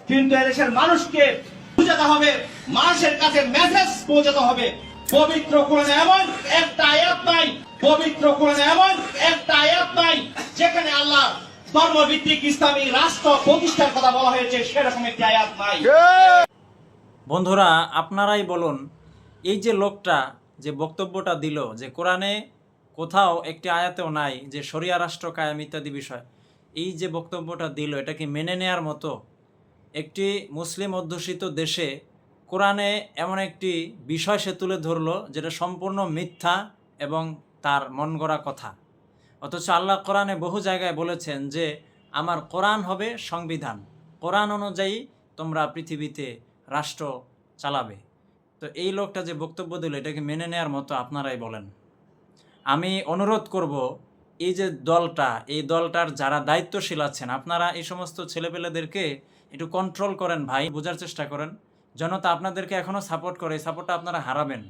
কিন্তু এদেশের মানুষকে বুঝাতে হবে, মানুষের কাছে মেসেজ পৌঁছাতে হবে। পবিত্র কোরআনে এমন একটা আয়াত নাই, পবিত্র কোরআনে এমন একটা আয়াত নাই যেখানে আল্লাহ ধর্মভিত্তিক ইসলামী রাষ্ট্র প্রতিষ্ঠার কথা বলা হয়েছে, সেরকম একটি আয়াত নাই। বন্ধুরা, আপনারাই বলুন, এই যে লোকটা যে বক্তব্যটা দিল যে কোরআনে কোথাও একটি আয়াতেও নাই যে শরিয়া রাষ্ট্র কায়েম ইত্যাদি বিষয়, এই যে বক্তব্যটা দিল, এটা কি মেনে নেয়ার মতো? একটি মুসলিম অধ্যুষিত দেশে কোরআনে এমন একটি বিষয় সে তুলে ধরলো যেটা সম্পূর্ণ মিথ্যা এবং তার মন গড়া কথা। অথচ আল্লাহ কোরআনে বহু জায়গায় বলেছেন যে আমার কোরআন হবে সংবিধান, কোরআন অনুযায়ী তোমরা পৃথিবীতে রাষ্ট্র চালাবে। তো এই লোকটা যে বক্তব্য দিল, এটাকে মেনে নেওয়ার মতো? আপনারাই বলেন। আমি অনুরোধ করব, এই যে দলটা, এই দলটার যারা দায়িত্বশীল আছেন, আপনারা এই সমস্ত ছেলেপেলেদেরকে একটু কন্ট্রোল করেন ভাই, বোঝার চেষ্টা করেন। জনতা আপনাদেরকে এখনও সাপোর্ট করে, এই সাপোর্টটা আপনারা হারাবেন।